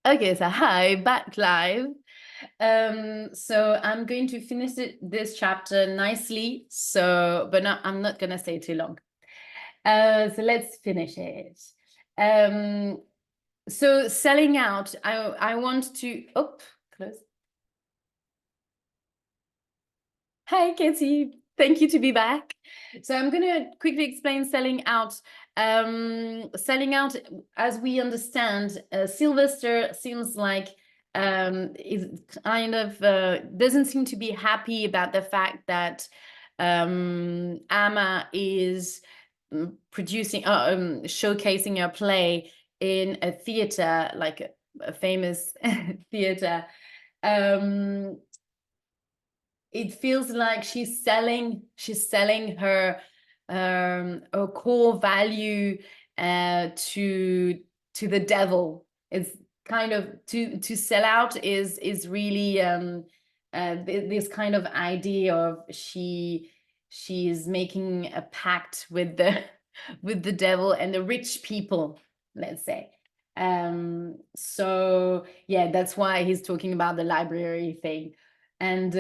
Okay, so hi, back live. So I'm going to finish this chapter nicely. So, but I'm not gonna stay too long. So let's finish it. Um, so selling out, I want to, oh, close. Hi, Katie. Thank you to be back. So I'm going to quickly explain selling out. Selling out, as we understand, Sylvester seems like is kind of doesn't seem to be happy about the fact that Amma is producing, showcasing a play in a theater, like a famous theater. Um, it feels like she's selling her core value to the devil. It's kind of to sell out is really this kind of idea of she's making a pact with the with the devil and the rich people, let's say. So yeah, that's why he's talking about the library thing. And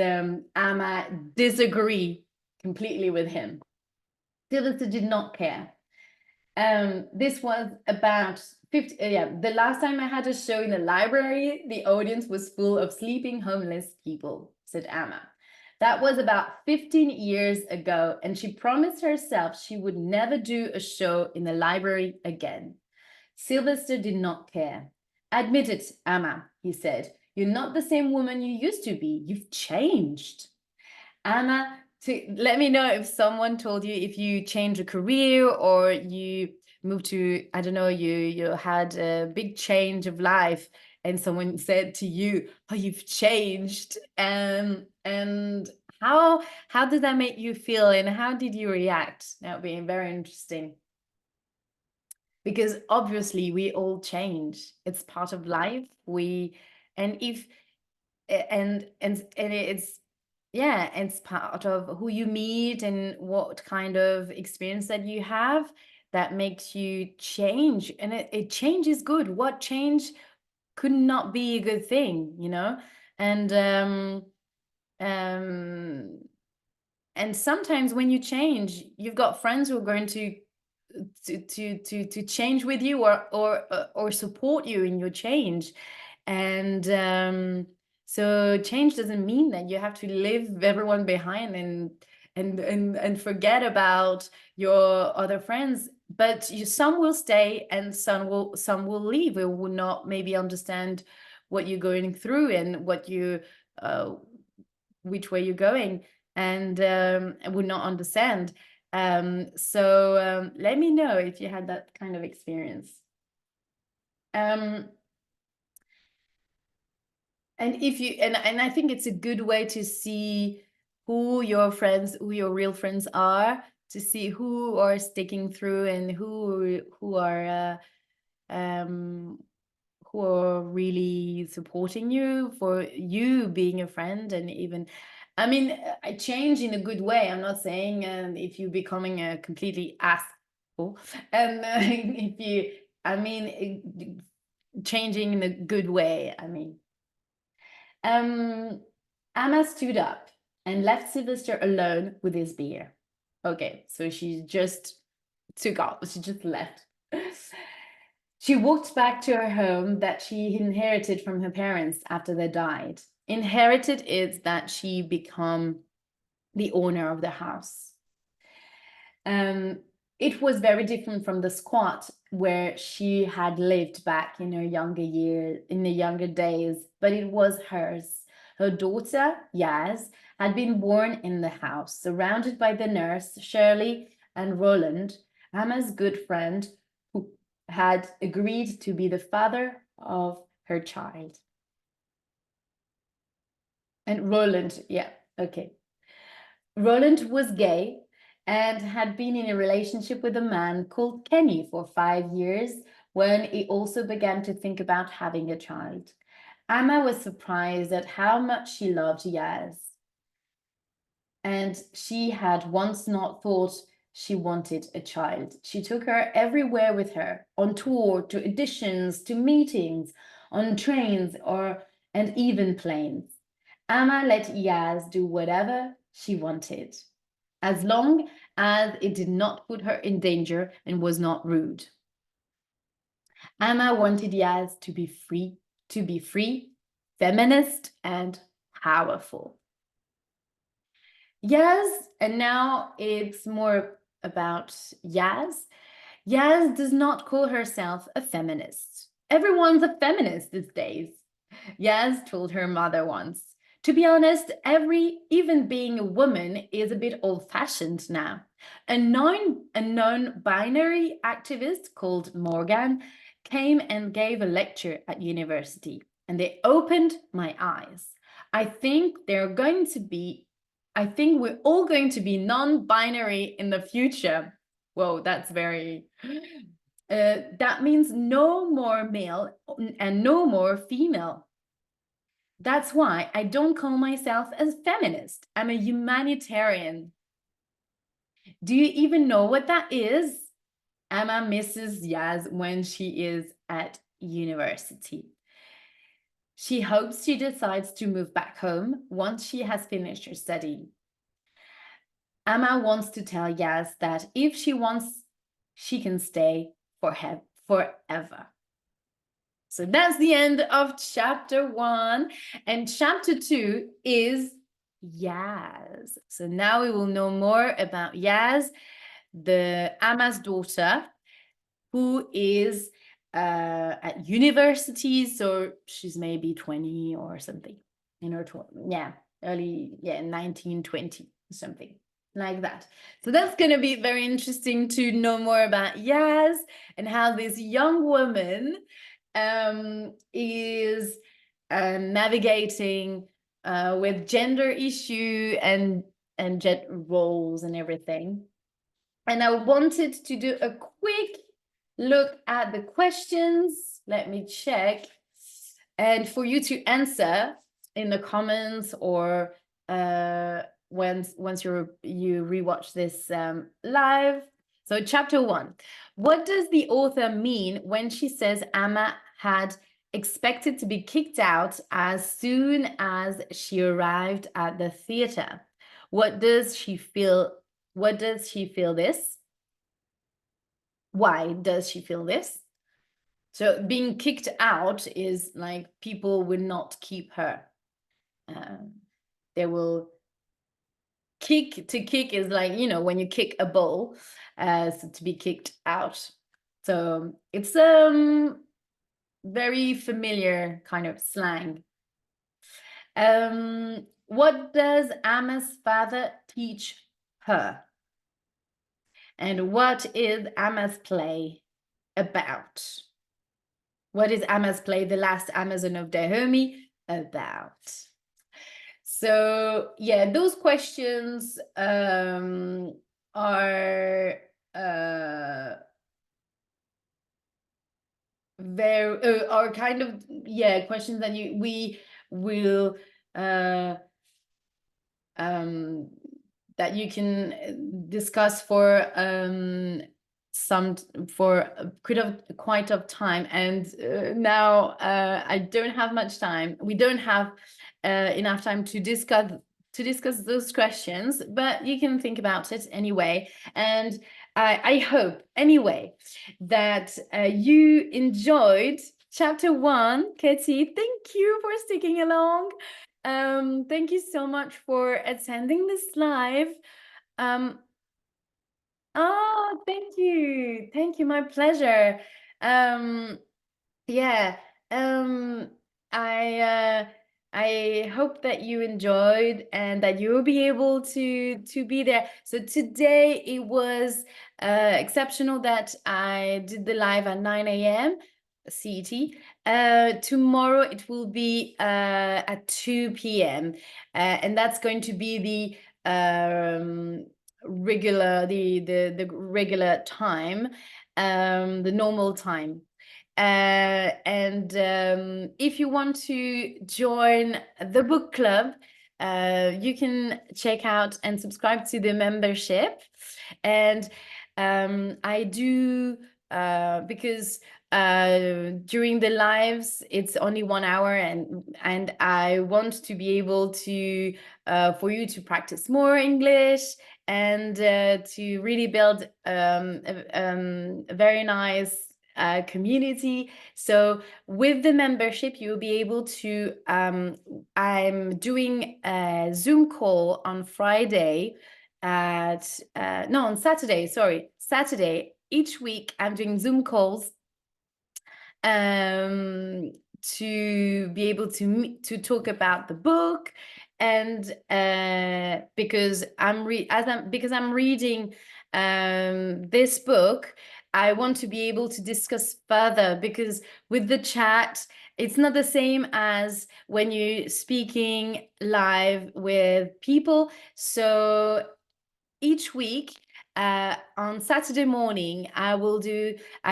Amma disagree completely with him. Sylvester did not care. This was about 50, yeah, the last time I had a show in the library, the audience was full of sleeping homeless people, said Amma. That was about 15 years ago, and she promised herself she would never do a show in the library again. Sylvester did not care. Admit it, Amma, he said. You're not the same woman you used to be. You've changed. Anna, let me know if someone told you if you change a career or you moved to, I don't know, you had a big change of life and someone said to you, oh, you've changed. And how did that make you feel and how did you react? That would be very interesting. Because obviously we all change. It's part of life. And if and it's yeah, it's part of who you meet and what kind of experience that you have that makes you change. And it change is good. What change could not be a good thing, you know? And um and sometimes when you change, you've got friends who are going to change with you or support you in your change. And so change doesn't mean that you have to leave everyone behind and forget about your other friends, but some will stay and some will leave or will not maybe understand what you're going through and what you which way you're going, and would not understand. So let me know if you had that kind of experience. Um, and if you and I think it's a good way to see who your friends, who your real friends are, to see who are sticking through and um, who are really supporting you for you being a friend. And even, I mean, I change in a good way. I'm not saying if you're becoming a completely asshole, and if you, I mean, changing in a good way. I mean, um, Anna stood up and left Sylvester alone with his beer. Okay, so she just took off. She just left. She walked back to her home that she inherited from her parents after they died. Inherited is that she become the owner of the house. Um, it was very different from the squat where she had lived back in her younger years, in the younger days, but it was hers. Her daughter, Yaz, had been born in the house, surrounded by the nurse, Shirley, and Roland, Emma's good friend, had agreed to be the father of her child. And Roland, yeah, okay. Roland was gay and had been in a relationship with a man called Kenny for 5 years when he also began to think about having a child. Amma was surprised at how much she loved Yaz. And she had once not thought she wanted a child. She took her everywhere with her, on tour, to auditions, to meetings, on trains, and even planes. Amma let Yaz do whatever she wanted, as long as it did not put her in danger and was not rude. Amma wanted Yaz to be free, feminist, and powerful. Yaz, and now it's more about Yaz. Yaz does not call herself a feminist. Everyone's a feminist these days. Yaz told her mother once. To be honest, even being a woman is a bit old-fashioned now. A non-binary activist called Morgan came and gave a lecture at university, and they opened my eyes. I think we're all going to be non-binary in the future. Whoa, that's very... that means no more male and no more female. That's why I don't call myself a feminist. I'm a humanitarian. Do you even know what that is? Amma misses Yaz when she is at university. She hopes she decides to move back home once she has finished her study. Amma wants to tell Yaz that if she wants, she can stay forever. So that's the end of chapter 1. And chapter 2 is Yaz. So now we will know more about Yaz, the Amma's daughter, who is at university. So she's maybe 20 or something. In her 1920, something like that. So that's going to be very interesting to know more about Yaz and how this young woman is navigating with gender issue and gender roles and everything. And I wanted to do a quick look at the questions. Let me check. And for you to answer in the comments or once you rewatch this live. So chapter 1, what does the author mean when she says Amma had expected to be kicked out as soon as she arrived at the theater? What does she feel? What does she feel this? Why does she feel this? So being kicked out is like people will not keep her. They will kick. To kick is like, you know, when you kick a ball, so to be kicked out. So it's very familiar kind of slang. What does Amma's father teach her? And what is Amma's play about? What is Amma's play, The Last Amazon of Dahomey, about? So yeah, those questions are very are kind of questions that we will that you can discuss for quite of time, and now I don't have much time. We don't have enough time to discuss those questions, but you can think about it anyway. And I hope anyway that you enjoyed chapter 1. Katie, thank you for sticking along. Thank you so much for attending this live. Oh, thank you. Thank you. My pleasure. Yeah. I hope that you enjoyed and that you will be able to be there. So today it was exceptional that I did the live at 9 a.m. CET. Tomorrow it will be at 2 p.m. And that's going to be the regular time, the normal time. And if you want to join the book club, you can check out and subscribe to the membership. And I do, because during the lives it's only 1 hour, and I want to be able to for you to practice more English, and to really build a very nice community. So with the membership, you'll be able to, I'm doing a Zoom call on Friday at, no, on Saturday, sorry, Saturday. Each week I'm doing Zoom calls to be able to talk about the book. And because I'm reading this book, I want to be able to discuss further, because with the chat it's not the same as when you're speaking live with people. So each week, on Saturday morning, I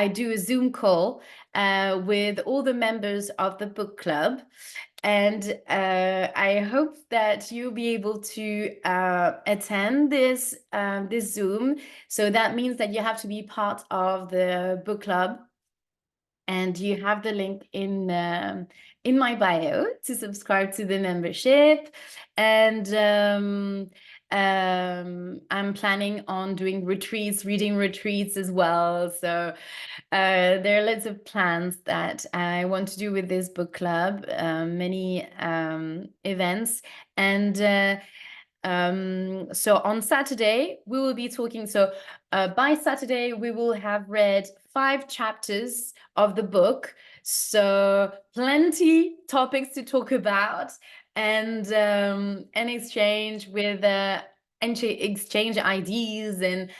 do a Zoom call with all the members of the book club. And I hope that you'll be able to attend this Zoom. So that means that you have to be part of the book club, and you have the link in my bio to subscribe to the membership. And I'm planning on doing reading retreats as well. So there are lots of plans that I want to do with this book club, many events. And so on Saturday, we will be talking. So by Saturday, we will have read 5 chapters of the book. So plenty topics to talk about, and exchange with exchange ideas and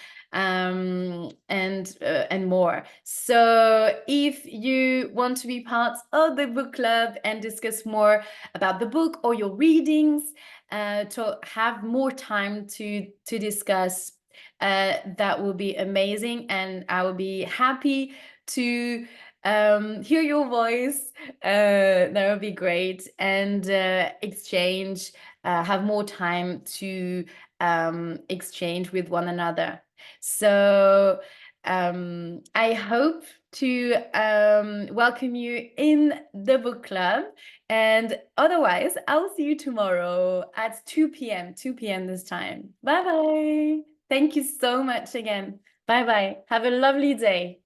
more. So if you want to be part of the book club and discuss more about the book or your readings, to have more time to discuss, that will be amazing, and I will be happy to hear your voice. That would be great. And exchange, have more time to exchange with one another. So I hope to welcome you in the book club. And otherwise, I'll see you tomorrow at 2 p.m. 2 p.m. this time. Bye bye. Thank you so much again. Bye bye. Have a lovely day.